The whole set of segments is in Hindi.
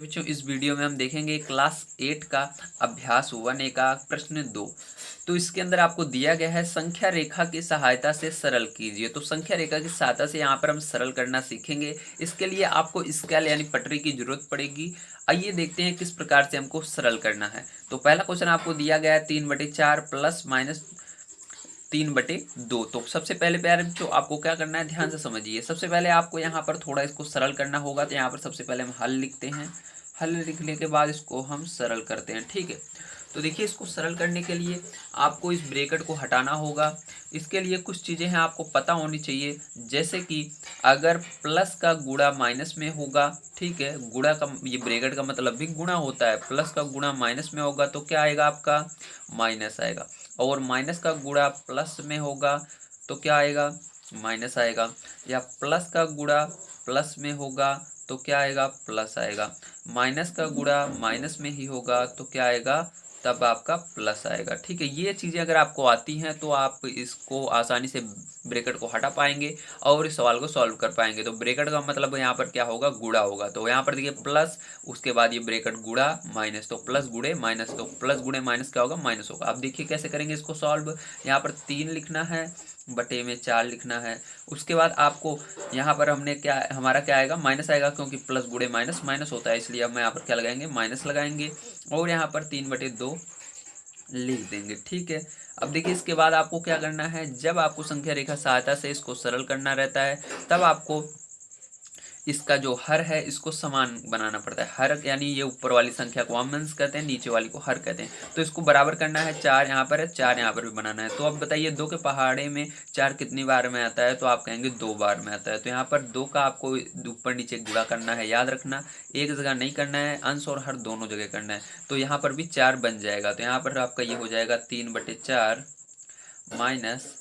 बच्चों इस वीडियो में हम देखेंगे क्लास 8 का अभ्यास 1A का प्रश्न 2। तो इसके अंदर आपको दिया गया है संख्या रेखा की सहायता से सरल कीजिए। तो संख्या रेखा की सहायता से यहाँ पर हम सरल करना सीखेंगे। इसके लिए आपको स्केल यानी पटरी की जरूरत पड़ेगी। आइए देखते हैं किस प्रकार से हमको सरल करना है। तो पहला क्वेश्चन आपको दिया गया है 3/4 प्लस माइनस 3/2। तो सबसे पहले प्यारे बच्चों आपको क्या करना है, ध्यान से समझिए। सबसे पहले आपको यहाँ पर थोड़ा इसको सरल करना होगा। तो यहाँ पर सबसे पहले हम हल लिखते हैं। हल लिखने के बाद इसको हम सरल करते हैं, ठीक है। तो देखिए इसको सरल करने के लिए आपको इस ब्रैकेट को हटाना होगा। इसके लिए कुछ चीज़ें हैं आपको पता होनी चाहिए, जैसे कि अगर प्लस का गुणा माइनस में होगा, ठीक है, गुणा का ये ब्रैकेट का मतलब भी गुणा होता है। प्लस का गुणा माइनस में होगा तो क्या आएगा, आपका माइनस आएगा। और माइनस का गुणा प्लस में होगा तो क्या आएगा, माइनस आएगा। या प्लस का गुणा प्लस में होगा तो क्या आएगा, प्लस आएगा। माइनस का गुणा माइनस में ही होगा तो क्या आएगा, तब आपका प्लस आएगा, ठीक है। ये चीज़ें अगर आपको आती हैं तो आप इसको आसानी से ब्रैकेट को हटा पाएंगे और इस सवाल को सॉल्व कर पाएंगे। तो ब्रैकेट का मतलब यहाँ पर क्या होगा, गुणा होगा। तो यहाँ पर देखिए प्लस, उसके बाद ये ब्रैकेट गुणा माइनस, तो प्लस गुणे माइनस, तो प्लस गुणे माइनस क्या होगा, माइनस होगा। अब देखिए कैसे करेंगे इसको सॉल्व। यहाँ पर 3 लिखना है, बटे में 4 लिखना है। उसके बाद आपको यहाँ पर हमने क्या, हमारा क्या आएगा, माइनस आएगा, क्योंकि प्लस गुणे माइनस माइनस होता है, इसलिए अब मैं यहाँ पर क्या लगाएंगे, माइनस लगाएंगे। और यहाँ पर 3/2 लिख देंगे, ठीक है। अब देखिए इसके बाद आपको क्या करना है, जब आपको संख्या रेखा सहायता से इसको सरल करना रहता है तब आपको इसका जो हर है इसको समान बनाना पड़ता है। हर यानी ये ऊपर वाली संख्या को हम अंश कहते हैं, नीचे वाली को हर कहते हैं। तो इसको बराबर करना है, 4 यहाँ पर है, 4 यहाँ पर भी बनाना है। तो अब बताइए 2 के पहाड़े में 4 कितनी बार में आता है, तो आप कहेंगे 2 बार में आता है। तो यहाँ पर 2 का आपको ऊपर नीचे गुणा करना है, याद रखना, एक जगह नहीं करना है, अंश और हर दोनों जगह करना है। तो यहाँ पर भी 4 बन जाएगा। तो यहाँ पर आपका ये हो जाएगा 3/4 माइनस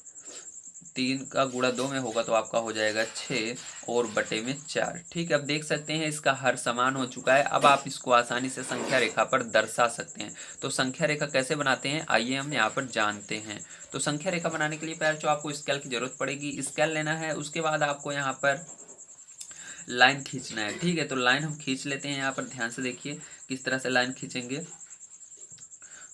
3 का गुणा 2 में होगा तो आपका हो जाएगा 6 और बटे में 4, ठीक है। अब देख सकते हैं इसका हर समान हो चुका है। अब आप इसको आसानी से संख्या रेखा पर दर्शा सकते हैं। तो संख्या रेखा कैसे बनाते हैं, आइए हम यहाँ पर जानते हैं। तो संख्या रेखा बनाने के लिए पहले जो आपको स्केल की जरूरत पड़ेगी, स्केल लेना है। उसके बाद आपको यहाँ पर लाइन खींचना है, ठीक है। तो लाइन हम खींच लेते हैं। यहाँ पर ध्यान से देखिए किस तरह से लाइन खींचेंगे।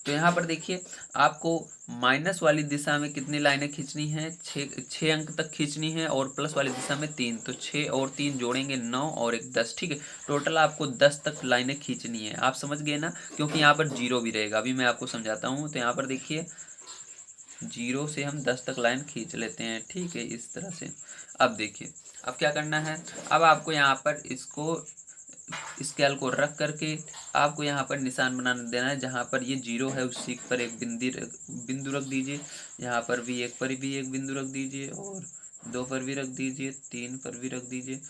तो यहाँ पर देखिए आपको माइनस वाली दिशा में कितनी लाइनें खींचनी है, 6 अंक तक खींचनी है, और प्लस वाली दिशा में 3। तो 6 और 3 जोड़ेंगे 9 और 1 10, ठीक है। टोटल आपको 10 तक लाइनें खींचनी है। आप समझ गए ना, क्योंकि यहाँ पर जीरो भी रहेगा। अभी मैं आपको समझाता हूँ। तो यहाँ पर देखिए 0 से हम 10 तक लाइन खींच लेते हैं, ठीक है, इस तरह से। अब देखिए अब क्या करना है, अब आपको यहाँ पर इसको स्केल को रख करके आपको यहाँ पर निशान बना देना है। जहाँ पर ये 0 है उसी पर एक बिंदु रख दीजिए। यहाँ पर भी एक पर भी एक बिंदु रख दीजिए, और 2 पर भी रख दीजिए, 3 पर भी रख दीजिए,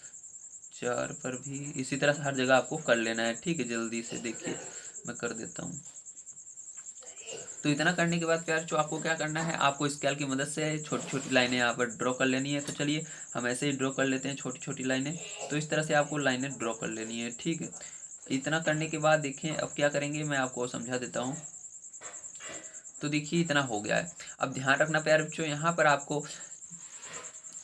4 पर भी। इसी तरह हर जगह आपको कर लेना है, ठीक है। जल्दी से देखिए मैं कर देता हूँ। तो इतना करने के बाद प्यार जो आपको क्या करना है, आपको स्केल की मदद से छोटी छोटी लाइनें यहाँ पर ड्रॉ कर लेनी है। तो चलिए हम ऐसे ही ड्रॉ कर लेते हैं छोटी छोटी लाइनें। तो इस तरह से आपको लाइनें ड्रॉ कर लेनी है, ठीक है। इतना करने के बाद देखिए अब क्या करेंगे, मैं आपको समझा देता हूँ। तो देखिए इतना हो गया है। अब ध्यान रखना प्यारे बच्चों, यहाँ पर आपको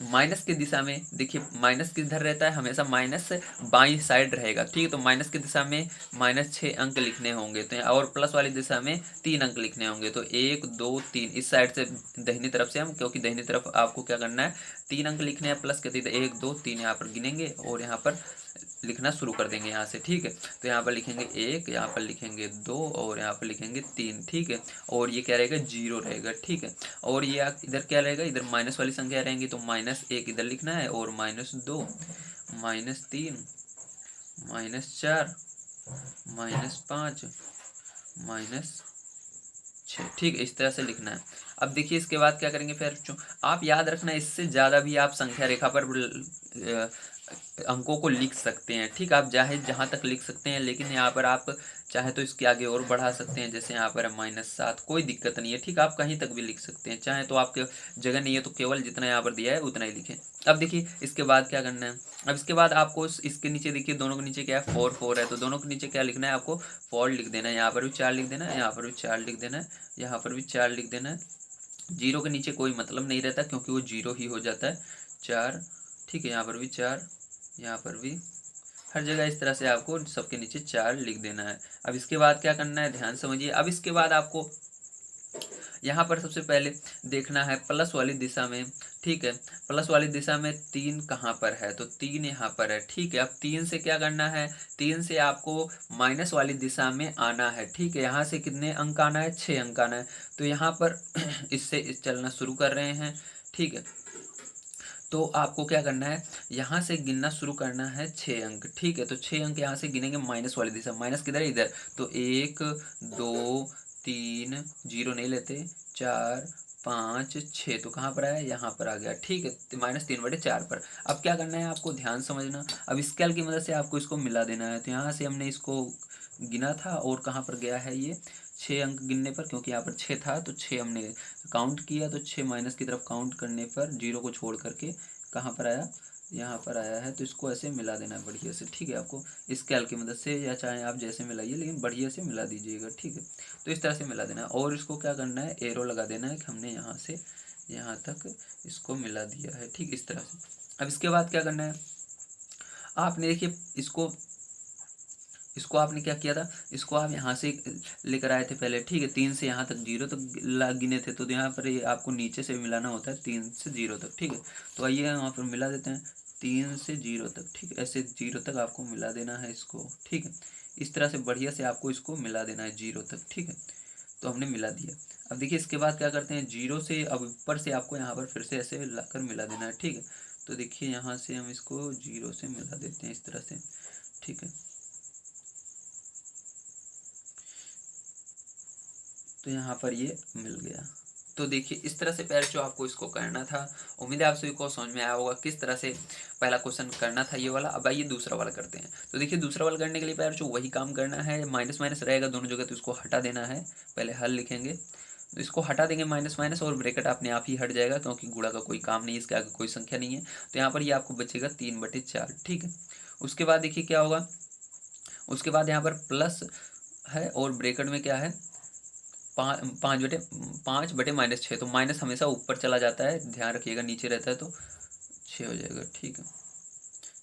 माइनस की दिशा में, देखिए माइनस किधर रहता है, हमेशा माइनस बाईं साइड रहेगा, ठीक है। तो माइनस की दिशा में -6 अंक लिखने होंगे। तो और प्लस वाली दिशा में 3 अंक लिखने होंगे। तो 1 2 3 इस साइड से दाहिनी तरफ से हम, क्योंकि दाहिनी तरफ आपको क्या करना है, 3 अंक लिखने हैं प्लस के। तो 1 2 3 यहाँ पर गिनेंगे और यहाँ पर लिखना शुरू कर देंगे यहाँ से, ठीक है। तो यहाँ पर लिखेंगे 1, यहाँ पर लिखेंगे 2 और यहाँ पर लिखेंगे 3, ठीक है। और ये क्या रहेगा, 0 रहेगा, ठीक है। और ये इधर क्या रहेगा, इधर माइनस वाली संख्या रहेंगी। तो -1 इधर लिखना है, और -2 -3 -4 -5 -6, ठीक है, इस तरह से लिखना है। अब देखिए इसके बाद क्या करेंगे फिर आप याद रखना, इससे ज़्यादा भी आप संख्या रेखा पर अंकों को लिख सकते हैं, ठीक। आप चाहे जहाँ तक लिख सकते हैं, लेकिन यहाँ पर आप चाहे तो इसके आगे और बढ़ा सकते हैं। जैसे यहाँ पर है -7, कोई दिक्कत नहीं है, ठीक। आप कहीं तक भी लिख सकते हैं, चाहे तो आपके जगह नहीं है तो केवल जितना यहाँ पर दिया है उतना ही लिखें। अब देखिए इसके बाद क्या करना है, अब इसके बाद आपको इसके नीचे देखिए, दोनों के नीचे क्या है, 4 4 है। तो दोनों के नीचे क्या लिखना है, आपको 4 लिख देना है। यहाँ पर भी 4 लिख देना है, यहाँ पर भी 4 लिख देना है, यहाँ पर भी 4 लिख देना है। 0 के नीचे कोई मतलब नहीं रहता, क्योंकि वो 0 ही हो जाता है, 4, ठीक है। यहाँ पर भी 4, यहाँ पर भी हर जगह इस तरह से आपको सबके नीचे 4 लिख देना है। अब इसके बाद क्या करना है, ध्यान समझिए। अब इसके बाद आपको यहाँ पर सबसे पहले देखना है प्लस वाली दिशा में, ठीक है। प्लस वाली दिशा में 3 कहाँ पर है, तो 3 यहाँ पर है, ठीक है। अब 3 से क्या करना है, 3 से आपको माइनस वाली दिशा में आना है, ठीक है। यहाँ से कितने अंक आना है, 6 अंक आना है। तो यहाँ पर इससे चलना शुरू कर रहे हैं, ठीक है। तो आपको क्या करना है, यहाँ से गिनना शुरू करना है 6 अंक, ठीक है। तो 6 अंक यहाँ से गिनेंगे माइनस वाली दिशा, माइनस किधर है, इधर। तो 1 2 3, जीरो नहीं लेते, 4 5 6, तो कहाँ पर आया, यहाँ पर आ गया, ठीक है। -3/4 पर। अब क्या करना है आपको, ध्यान समझना। अब स्केल की मदद से आपको इसको मिला देना है। तो यहाँ से हमने इसको गिना था और कहाँ पर गया है ये, 6 अंक गिनने पर, क्योंकि यहाँ पर 6 था तो 6 हमने काउंट किया, तो 6 माइनस की तरफ काउंट करने पर जीरो को छोड़ करके कहाँ पर आया, यहाँ पर आया है। तो इसको ऐसे मिला देना है बढ़िया से, ठीक है। आपको स्केल की मदद से या चाहे आप जैसे मिलाइए, लेकिन बढ़िया से मिला दीजिएगा, ठीक है। तो इस तरह से मिला देना है और इसको क्या करना है, एरो लगा देना है कि हमने यहाँ से यहाँ तक इसको मिला दिया है, ठीक, इस तरह से। अब इसके बाद क्या करना है, आपने देखिए इसको आपने क्या किया था, इसको आप यहाँ से लेकर आए थे पहले, ठीक है। 3 से यहाँ तक जीरो तक गिने थे, तो यहाँ पर ये आपको नीचे से मिलाना होता है 3 से 0 तक, ठीक है। तो आइए यहाँ पर मिला देते हैं 3 से 0 तक, ठीक है। ऐसे 0 तक आपको मिला देना है इसको, ठीक है। इस तरह से बढ़िया से आपको इसको मिला देना है 0 तक, ठीक है। तो हमने मिला दिया। अब देखिए इसके बाद क्या करते हैं, 0 से अब ऊपर से आपको यहाँ पर फिर से ऐसे लाकर मिला देना है, ठीक है। तो देखिए यहाँ से हम इसको 0 से मिला देते हैं इस तरह से, ठीक है। तो यहाँ पर ये मिल गया। तो देखिए इस तरह से पैर जो आपको इसको करना था। उम्मीद है आप सभी को समझ में आया होगा किस तरह से पहला क्वेश्चन करना था ये वाला। अब आइए दूसरा वाला करते हैं। तो देखिए दूसरा वाला करने के लिए पैर जो वही काम करना है, माइनस माइनस रहेगा दोनों जगह, तो इसको हटा देना है। पहले हल लिखेंगे तो इसको हटा देंगे माइनस माइनस, और ब्रैकेट अपने आप ही हट जाएगा क्योंकि गुणा का कोई काम नहीं है, इसके आगे कोई संख्या नहीं है। तो यहाँ पर ये आपको बचेगा 3/4, ठीक है। उसके बाद देखिए क्या होगा, उसके बाद यहाँ पर प्लस है और ब्रैकेट में क्या है, 5/6, तो माइनस हमेशा ऊपर चला जाता है, ध्यान रखिएगा, नीचे रहता है तो 6 हो जाएगा, ठीक है।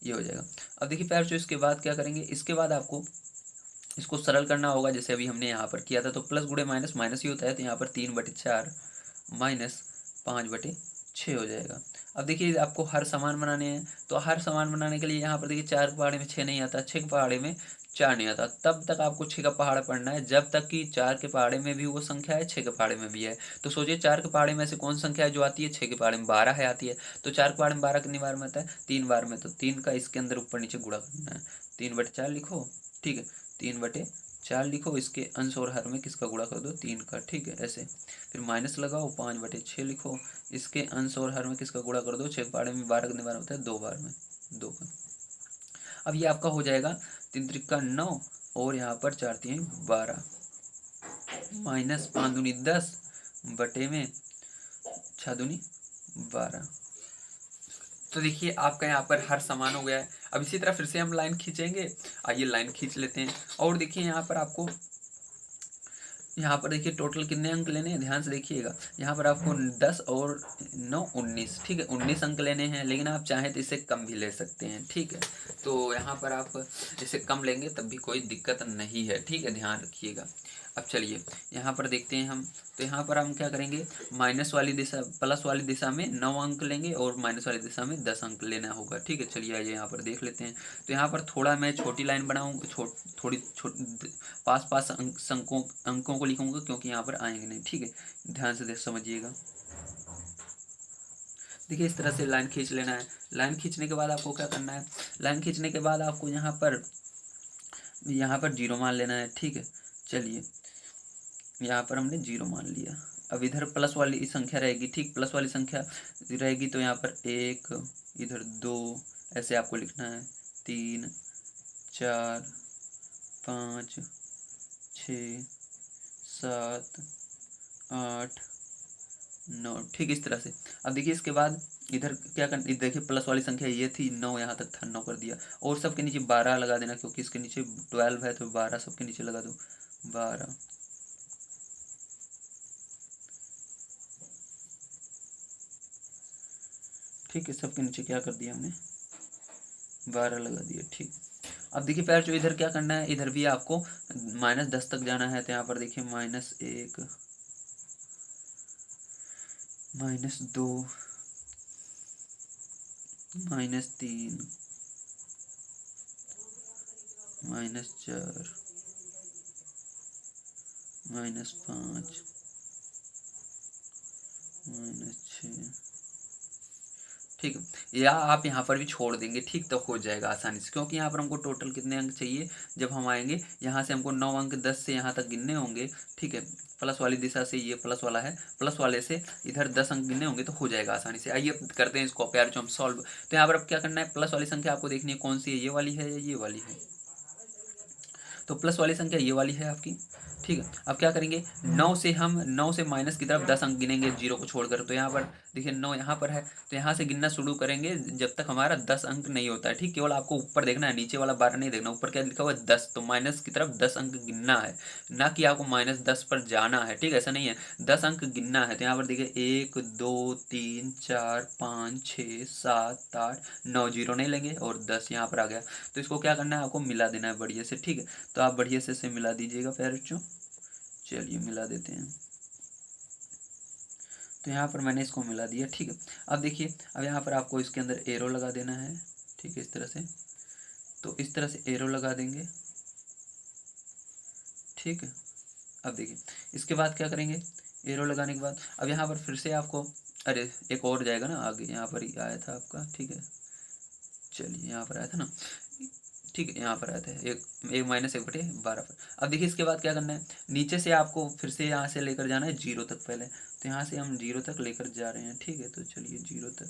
ये हो जाएगा। अब देखिए प्यार जो इसके बाद क्या करेंगे, इसके बाद आपको इसको सरल करना होगा, जैसे अभी हमने यहाँ पर किया था। तो प्लस गुणे माइनस माइनस ही होता है, तो यहाँ पर 3/4 माइनस 5/6 हो जाएगा। अब देखिए आपको हर समान बनाने हैं, तो हर समान बनाने के लिए यहाँ पर देखिए 4 के पहाड़े में 6 नहीं आता, 6 के पहाड़े में 4 नहीं आता। तब तक आपको 6 का पहाड़ा पढ़ना है जब तक कि 4 के पहाड़े में भी वो संख्या है, 6 के पहाड़े में भी है। तो सोचिए 4 के पहाड़े में से कौन संख्या है जो आती है, 6 के पहाड़े में 12 है आती है। तो 4 के पहाड़े में 12 कितनी बार में आता है, 3 बार में। तो 3 का इसके अंदर ऊपर नीचे गुणा करना है, 3/4 लिखो, ठीक है। 3/4 लिखो, इसके अंश और हर में किसका गुणा कर दो, 3 का, ठीक है। ऐसे फिर माइनस लगाओ, 5/6 लिखो, इसके अंश और हर में किसका गुणा कर दो, 6 के पहाड़े में 12 कितनी बार होता है, 2 बार में, 2 का। अब ये आपका हो जाएगा 3 त्रिका 9 और यहाँ पर 4 3 12 माइनस 5 दूनी 10 बटे में 6 दूनी 12। तो देखिए आपका यहाँ पर हर समान हो गया है। अब इसी तरह फिर से हम लाइन खींचेंगे, आइए लाइन खींच लेते हैं। और देखिए यहाँ पर आपको, यहाँ पर देखिए टोटल कितने अंक लेने हैं, ध्यान से देखिएगा। यहाँ पर आपको 10 और 9 19, ठीक है, 19 अंक लेने हैं। लेकिन आप चाहें तो इसे कम भी ले सकते हैं, ठीक है। तो यहाँ पर आप इसे कम लेंगे तब भी कोई दिक्कत नहीं है, ठीक है, ध्यान रखिएगा। अब चलिए यहाँ पर देखते हैं हम। तो यहाँ पर हम क्या करेंगे, माइनस वाली दिशा, प्लस वाली दिशा में 9 अंक लेंगे और माइनस वाली दिशा में 10 अंक लेना होगा, ठीक है। चलिए आइए यहाँ पर देख लेते हैं। तो यहाँ पर थोड़ा मैं छोटी लाइन बनाऊँगा, थोड़ी पास पास अंकों को लिखूंगा क्योंकि यहाँ पर आएंगे नहीं, ठीक है। ध्यान से समझिएगा। देखिए इस तरह से लाइन खींच लेना है। लाइन खींचने के बाद आपको क्या करना है, लाइन खींचने के बाद आपको यहाँ पर 0 मान लेना है, ठीक है। चलिए यहाँ पर हमने 0 मान लिया। अब इधर प्लस वाली संख्या रहेगी, ठीक, प्लस वाली संख्या रहेगी तो यहाँ पर 1, इधर 2, ऐसे आपको लिखना है, 3 4 5 6 7 8 9, ठीक, इस तरह से। अब देखिए इसके बाद इधर क्या कर, देखिए प्लस वाली संख्या ये थी, 9 यहाँ तक था, 9 कर दिया। और सबके नीचे 12 लगा देना क्योंकि इसके नीचे 12 है, तो 12 सबके नीचे लगा दो, 12। ठीक है, सबके नीचे क्या कर दिया हमने, 12 लगा दिया, ठीक। अब देखिए प्यार जो इधर क्या करना है, इधर भी आपको -10 तक जाना है। तो यहाँ पर देखिए -1 -2 -3 -4 -5 -6, ठीक है। या आप यहाँ पर भी छोड़ देंगे, ठीक, तो हो जाएगा आसानी से, क्योंकि यहाँ पर हमको टोटल कितने अंक चाहिए। जब हम आएंगे यहाँ से हमको 9 अंक 10 से यहाँ तक गिनने होंगे, ठीक है। प्लस वाली दिशा से, ये प्लस वाला है, प्लस वाले से इधर 10 अंक गिनने होंगे, तो हो जाएगा आसानी से। आइए करते हैं इसको प्यार जो हम सॉल्व। तो यहाँ पर अब क्या करना है, प्लस वाली संख्या आपको देखनी है कौन सी है, ये वाली है या ये वाली है। तो प्लस वाली संख्या ये वाली है आपकी, ठीक है। अब क्या करेंगे, 9 से हम 9 से माइनस की तरफ 10 अंक गिनेंगे जीरो को छोड़कर। तो यहाँ पर देखिए 9 यहाँ पर है, तो यहाँ से गिनना शुरू करेंगे जब तक हमारा 10 अंक नहीं होता है, ठीक। केवल आपको ऊपर देखना है, नीचे वाला 12 नहीं देखना। ऊपर क्या लिखा हुआ है 10, तो माइनस की तरफ 10 अंक गिनना है, ना कि आपको -10 पर जाना है, ठीक। ऐसा नहीं है, 10 अंक गिनना है। तो यहाँ पर देखिए 1 2 3 4 5 6 7 8 9, जीरो नहीं लेंगे और 10 यहाँ पर आ गया। तो इसको क्या करना है, आपको मिला देना है बढ़िया से, ठीक है। तो आप बढ़िया से इसे मिला दीजिएगा प्यारे बच्चों। चलिए मिला देते हैं। तो यहाँ पर मैंने इसको मिला दिया, ठीक है। अब देखिए, अब यहाँ पर आपको इसके अंदर एरो लगा देना है, ठीक है, इस तरह से। तो इस तरह से एरो लगा देंगे, ठीक है। अब देखिए इसके बाद क्या करेंगे, एरो लगाने के बाद अब यहाँ पर फिर से आपको, अरे एक और जाएगा ना आगे, यहाँ पर ही आया था आपका, ठीक है। चलिए यहाँ पर आया था ना, ठीक है, यहाँ पर आया था एक -1/12 पर। अब देखिए इसके बाद क्या करना है, नीचे से आपको फिर से यहाँ से लेकर जाना है 0 तक पहले। तो यहाँ से हम 0 तक लेकर जा रहे हैं, ठीक है। तो चलिए 0 तक,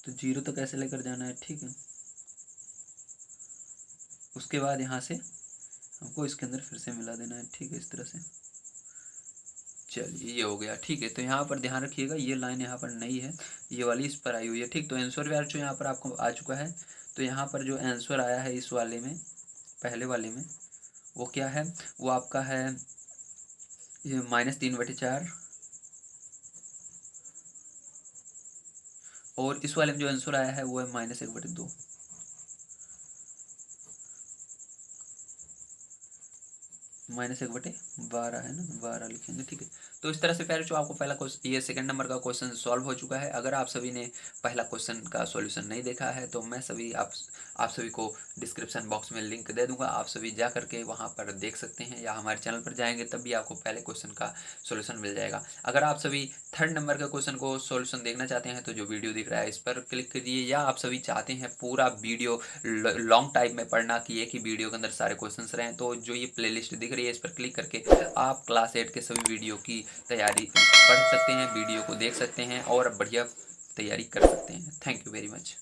तो 0 तक ऐसे लेकर जाना है, ठीक है। उसके बाद यहाँ से हमको इसके अंदर फिर से मिला देना है, ठीक है, इस तरह से। चलिए ये हो गया, ठीक है। तो यहाँ पर ध्यान रखिएगा, ये लाइन यहाँ पर नहीं है, ये वाली इस पर आई हुई है, ठीक। तो आंसर भी जो यहाँ पर आपको आ चुका है। तो यहाँ पर जो आंसर आया है इस वाले में, पहले वाले में, वो क्या है, वो आपका है ये -3/4। और इस वाले में जो आंसर आया है वो है -1/2। -1/12 है ना, 12 लिखेंगे, ठीक है। तो इस तरह से प्यारे जो आपको पहला क्वेश्चन, ये सेकंड नंबर का क्वेश्चन सॉल्व हो चुका है। अगर आप सभी ने पहला क्वेश्चन का सॉल्यूशन नहीं देखा है तो मैं आप सभी को डिस्क्रिप्शन बॉक्स में लिंक दे दूंगा, आप सभी जा करके वहां पर देख सकते हैं, या हमारे चैनल पर जाएंगे तब भी आपको पहले क्वेश्चन का सॉल्यूशन मिल जाएगा। अगर आप सभी थर्ड नंबर का क्वेश्चन को सॉल्यूशन देखना चाहते हैं तो जो वीडियो दिख रहा है इस पर क्लिक करिए, या आप सभी चाहते हैं पूरा वीडियो लॉन्ग टाइम में पढ़ना कि एक ही वीडियो के अंदर सारे क्वेश्चंस रहें, तो जो ये प्लेलिस्ट दिख रही है इस पर क्लिक करके आप क्लास 8 के सभी वीडियो की तैयारी पढ़ सकते हैं, वीडियो को देख सकते हैं और बढ़िया तैयारी कर सकते हैं। Thank you very much.